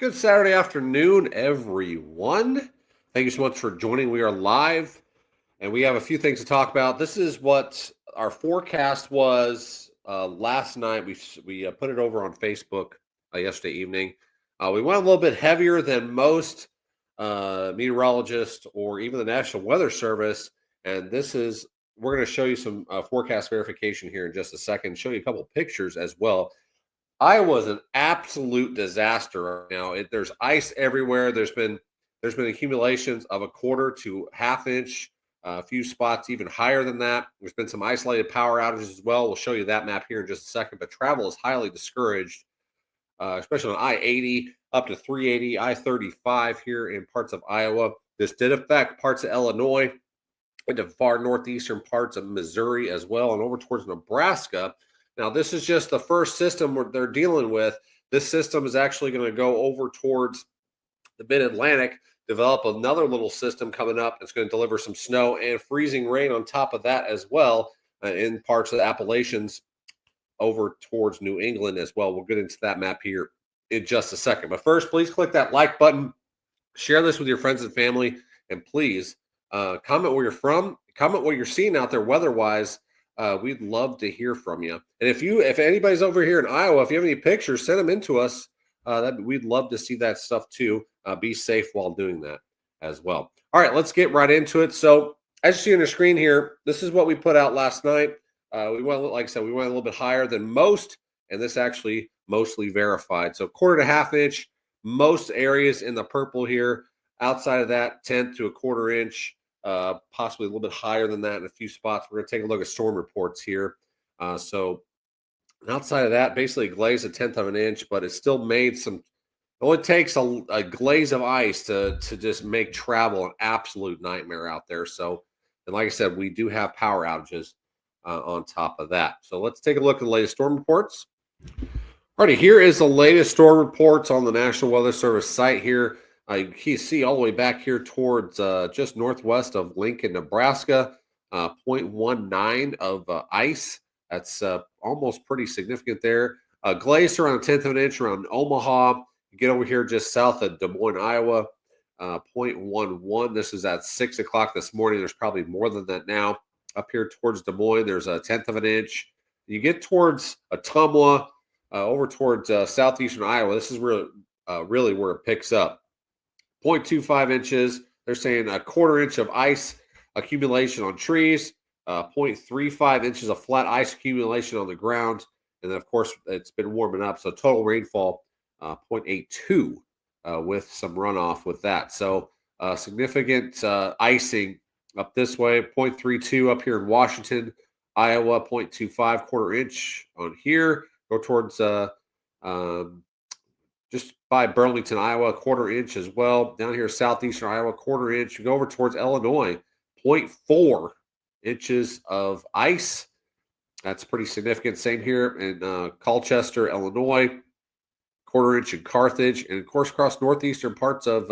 Good Saturday afternoon, everyone. Thank you so much for joining. We are live and we have a few things to talk about. This is what our forecast was last night. We put it over on Facebook yesterday evening. We went a little bit heavier than most meteorologists or even the National Weather Service. And we're going to show you some forecast verification here in just a second, show you a couple of pictures as well. Iowa is an absolute disaster right now. There's ice everywhere. There's been accumulations of a quarter to half inch, a few spots even higher than that. There's been some isolated power outages as well. We'll show you that map here in just a second. But travel is highly discouraged, especially on I-80 up to 380, I-35 here in parts of Iowa. This did affect parts of Illinois, into far northeastern parts of Missouri as well, and over towards Nebraska. Now, this is just the first system they're dealing with. This system is actually going to go over towards the mid-Atlantic, develop another little system coming up. It's going to deliver some snow and freezing rain on top of that as well in parts of the Appalachians over towards New England as well. We'll get into that map here in just a second. But first, please click that like button, share this with your friends and family, and please comment where you're from, comment what you're seeing out there weather-wise. We'd love to hear from you. And if anybody's over here in Iowa, if you have any pictures, send them in to us. We'd love to see that stuff too. Be safe while doing that as well. All right, let's get right into it. So as you see on your screen here, this is what we put out last night. Like I said, we went a little bit higher than most, and this actually mostly verified. So quarter to half inch, most areas in the purple here. Outside of that, 10th to a quarter inch. Possibly a little bit higher than that in a few spots. We're going to take a look at storm reports here. So And outside of that, basically glazed a tenth of an inch, but it still made some. It only takes a glaze of ice to just make travel an absolute nightmare out there. So, and like I said, we do have power outages on top of that. So let's take a look at the latest storm reports. Alrighty, here is the latest storm reports on the National Weather Service site here. You can see all the way back here towards just northwest of Lincoln, Nebraska, 0.19 of ice. That's almost pretty significant there. Glacier around a tenth of an inch around Omaha. You get over here just south of Des Moines, Iowa, 0.11. This is at 6 o'clock this morning. There's probably more than that now. Up here towards Des Moines, there's a tenth of an inch. You get towards Ottumwa, over towards southeastern Iowa. This is really where it picks up. 0.25 inches. They're saying a quarter inch of ice accumulation on trees, 0.35 inches of flat ice accumulation on the ground. And then, of course, it's been warming up. So total rainfall, 0.82 with some runoff with that. So significant icing up this way, 0.32 up here in Washington, Iowa, 0.25 quarter inch on here. Go towards just by Burlington, Iowa, quarter inch as well. Down here, southeastern Iowa, quarter inch. You go over towards Illinois, 0.4 inches of ice. That's pretty significant. Same here in Colchester, Illinois, quarter inch in Carthage, and of course across northeastern parts of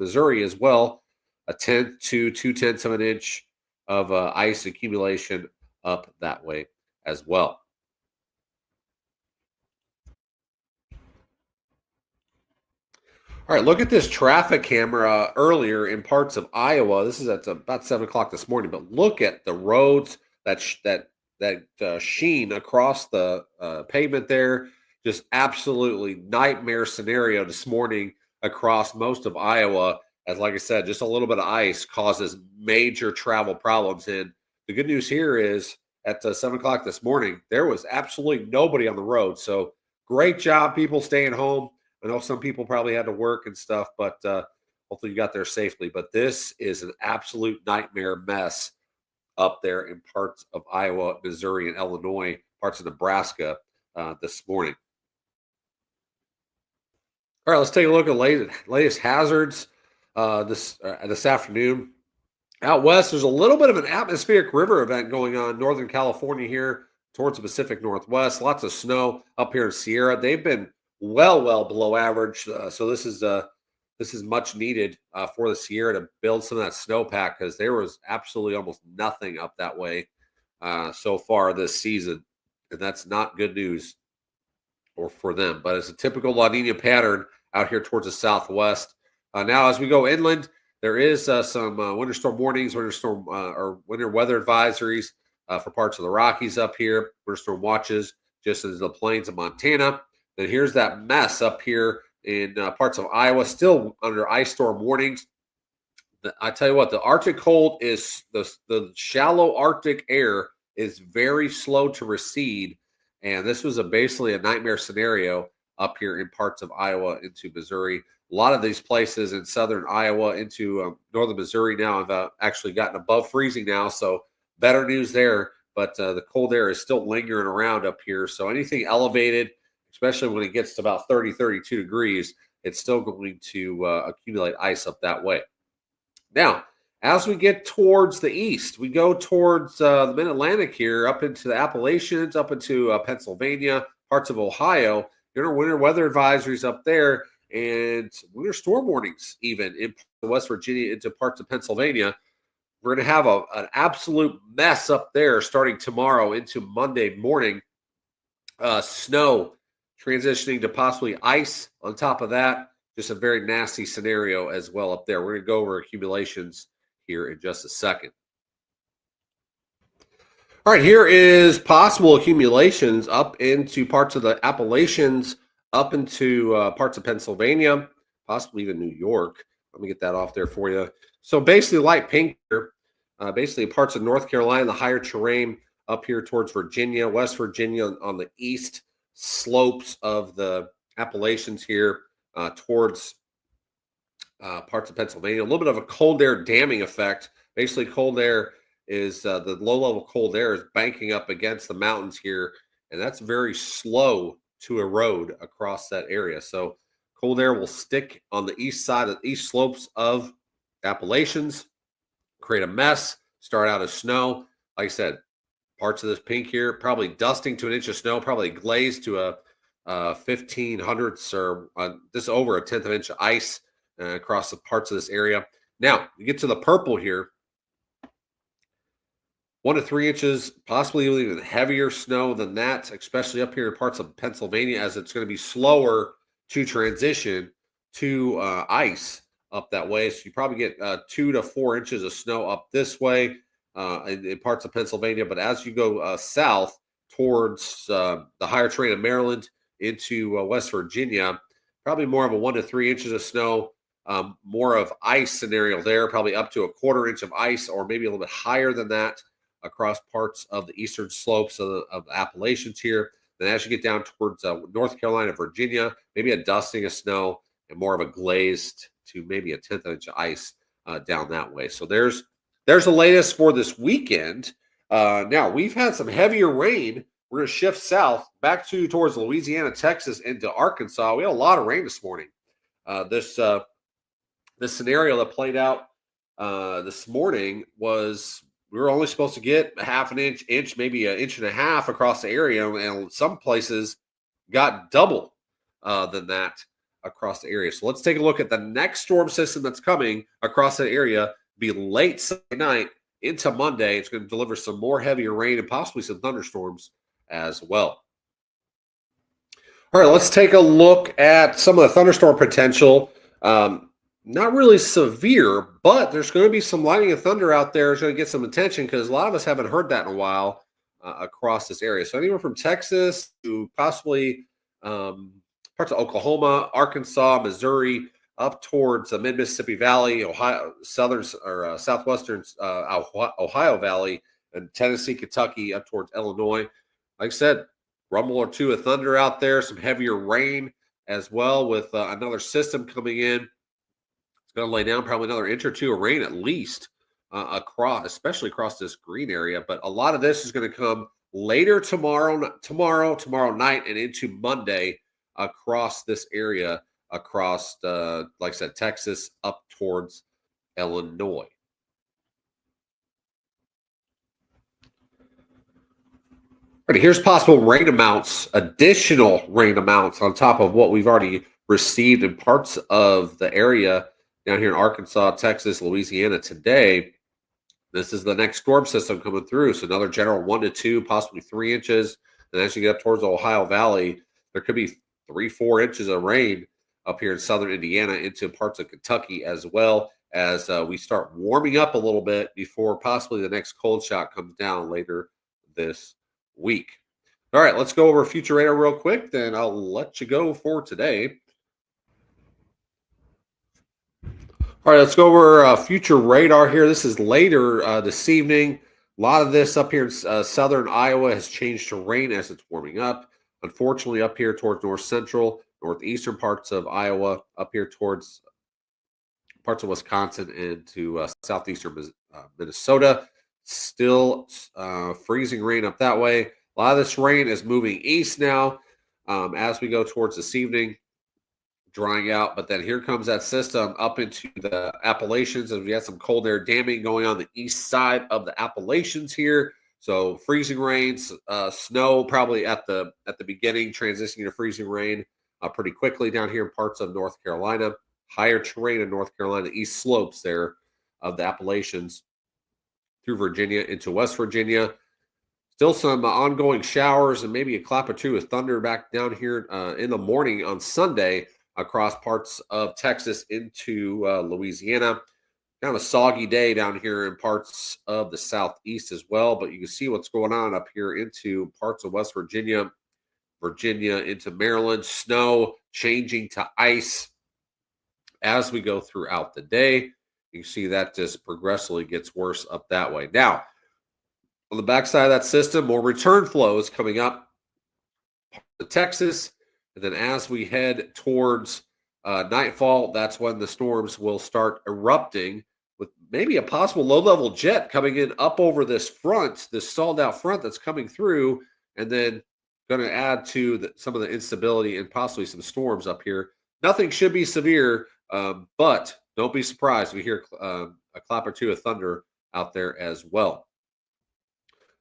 Missouri as well, a tenth to 2/10 of an inch of ice accumulation up that way as well. All right, look at this traffic camera earlier in parts of Iowa. This is at about 7 o'clock this morning, but look at the roads that sheen across the pavement there. Just absolutely nightmare scenario this morning across most of Iowa. As like I said, just a little bit of ice causes major travel problems. And the good news here is at 7 o'clock this morning, there was absolutely nobody on the road. So great job, people staying home. I know some people probably had to work and stuff, but hopefully you got there safely. But this is an absolute nightmare mess up there in parts of Iowa, Missouri, and Illinois, parts of Nebraska this morning. All right, let's take a look at latest hazards this afternoon. Out west, there's a little bit of an atmospheric river event going on in Northern California here towards the Pacific Northwest. Lots of snow up here in Sierra. They've been well below average. So this is much needed for the Sierra to build some of that snowpack because there was absolutely almost nothing up that way so far this season, and that's not good news or for them. But it's a typical La Nina pattern out here towards the southwest. Now, as we go inland, there is some winter storm warnings, or winter weather advisories for parts of the Rockies up here. Winter storm watches just as the plains of Montana. Then here's that mess up here in parts of Iowa, still under ice storm warnings. I tell you what, the Arctic cold is the shallow Arctic air is very slow to recede, and this was basically a nightmare scenario up here in parts of Iowa into Missouri. A lot of these places in southern Iowa into northern Missouri now have actually gotten above freezing now, so better news there. But the cold air is still lingering around up here, so anything elevated, especially when it gets to about 30, 32 degrees, it's still going to accumulate ice up that way. Now, as we get towards the east, we go towards the mid-Atlantic here, up into the Appalachians, up into Pennsylvania, parts of Ohio. There are winter weather advisories up there and winter storm warnings even in West Virginia into parts of Pennsylvania. We're going to have an absolute mess up there starting tomorrow into Monday morning. Snow transitioning to possibly ice on top of that. Just a very nasty scenario as well up there. We're going to go over accumulations here in just a second. All right, here is possible accumulations up into parts of the Appalachians, up into parts of Pennsylvania, possibly even New York. Let me get that off there for you. So basically light pink here, basically parts of North Carolina, the higher terrain up here towards Virginia, West Virginia on the east slopes of the Appalachians here towards parts of Pennsylvania. A little bit of a cold air damming effect. Basically, cold air is the low level cold air is banking up against the mountains here and that's very slow to erode across that area. So cold air will stick on the east side of the east slopes of Appalachians, create a mess, start out as snow. Like I said, parts of this pink here, probably dusting to an inch of snow, probably glazed to a 1500ths or this over a tenth of an inch of ice across the parts of this area. Now, you get to the purple here, 1 to 3 inches, possibly even heavier snow than that, especially up here in parts of Pennsylvania, as it's going to be slower to transition to ice up that way. So you probably get 2 to 4 inches of snow up this way in parts of Pennsylvania. But as you go south towards the higher terrain of Maryland into West Virginia, probably more of a 1 to 3 inches of snow. More of ice scenario there, probably up to a 1/4 inch of ice, or maybe a little bit higher than that across parts of the eastern slopes of the Appalachians here. Then as you get down towards North Carolina, Virginia, maybe a dusting of snow and more of a glazed to maybe a tenth of an inch of ice down that way. So there's the latest for this weekend. Now we've had some heavier rain. We're going to shift south back towards Louisiana, Texas, into Arkansas. We had a lot of rain this morning. This scenario that played out this morning was we were only supposed to get a half an inch, maybe an inch and a half across the area, and some places got double than that across the area. So let's take a look at the next storm system that's coming across the area. Be late Sunday night into Monday. It's going to deliver some more heavier rain and possibly some thunderstorms as well. All right, let's take a look at some of the thunderstorm potential. Not really severe, but there's going to be some lightning and thunder out there. It's going to get some attention because a lot of us haven't heard that in a while across this area. So anywhere from Texas to possibly parts of Oklahoma, Arkansas, Missouri, up towards the mid-Mississippi Valley, Ohio, southern or southwestern Ohio Valley, and Tennessee, Kentucky, up towards Illinois. Like I said, rumble or two of thunder out there, some heavier rain as well with another system coming in. Going to lay down probably another inch or two of rain at least across, especially across this green area. But a lot of this is going to come later tomorrow night and into Monday across this area, across, like I said, Texas up towards Illinois. All right, here's possible rain amounts, additional rain amounts on top of what we've already received in parts of the area down here in Arkansas, Texas, Louisiana today. This is the next storm system coming through. So another general 1 to 2, possibly 3 inches. And as you get up towards the Ohio Valley, there could be 3-4 inches of rain up here in southern Indiana into parts of Kentucky, as well as we start warming up a little bit before possibly the next cold shot comes down later this week. All right, let's go over future radar real quick, then I'll let you go for today. All right, let's go over future radar here. This is later this evening. A lot of this up here in southern Iowa has changed to rain as it's warming up. Unfortunately, up here towards north central, northeastern parts of Iowa, up here towards parts of Wisconsin and to southeastern Minnesota, still freezing rain up that way. A lot of this rain is moving east now as we go towards this evening, drying out. But then here comes that system up into the Appalachians, and we got some cold air damming going on the east side of the Appalachians here. So freezing rains, snow probably at the beginning, transitioning to freezing rain pretty quickly down here in parts of North Carolina. Higher terrain in North Carolina, east slopes there of the Appalachians through Virginia into West Virginia. Still some ongoing showers and maybe a clap or two of thunder back down here in the morning on Sunday across parts of Texas into Louisiana. Kind of a soggy day down here in parts of the southeast as well, but you can see what's going on up here into parts of West Virginia, into Maryland. Snow changing to ice as we go throughout the day. You can see that just progressively gets worse up that way. Now, on the backside of that system, more return flows coming up to Texas. And then as we head towards nightfall, that's when the storms will start erupting, with maybe a possible low-level jet coming in up over this front, this stalled out front that's coming through, and then going to add to some of the instability and possibly some storms up here. Nothing should be severe, but don't be surprised if we hear a clap or two of thunder out there as well.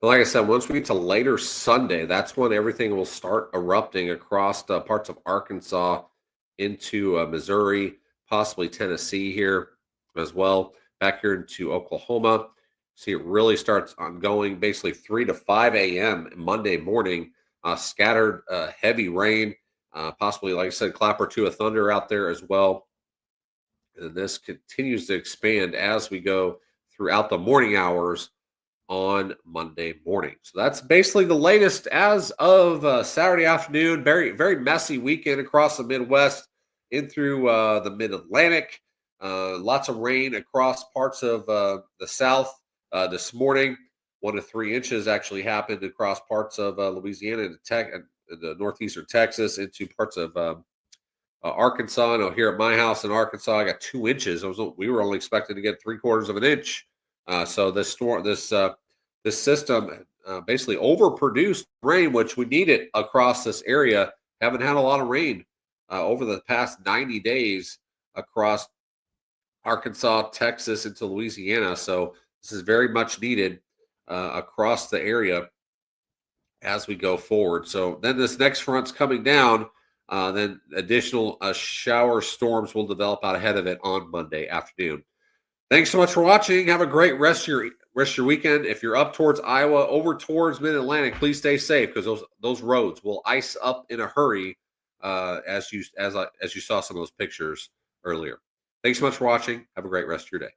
But like I said, once we get to later Sunday, that's when everything will start erupting across parts of Arkansas into Missouri, possibly Tennessee here as well, back here into Oklahoma. See, it really starts on going basically 3 to 5 a.m. Monday morning. Scattered heavy rain, possibly, like I said, clap or two of thunder out there as well. And this continues to expand as we go throughout the morning hours on Monday morning. So that's basically the latest as of Saturday afternoon. Very, very messy weekend across the Midwest in through the mid Atlantic. Lots of rain across parts of the South this morning. 1 to 3 inches actually happened across parts of Louisiana and the northeastern Texas into parts of Arkansas. I know here at my house in Arkansas, I got 2 inches. We were only expected to get 3/4 of an inch. So this system basically overproduced rain, which we needed across this area. Haven't had a lot of rain over the past 90 days across Arkansas, Texas, into Louisiana. So this is very much needed across the area as we go forward. So then this next front's coming down. Then additional shower storms will develop out ahead of it on Monday afternoon. Thanks so much for watching. Have a great rest of your weekend. If you're up towards Iowa, over towards Mid Atlantic, please stay safe because those roads will ice up in a hurry, as you saw some of those pictures earlier. Thanks so much for watching. Have a great rest of your day.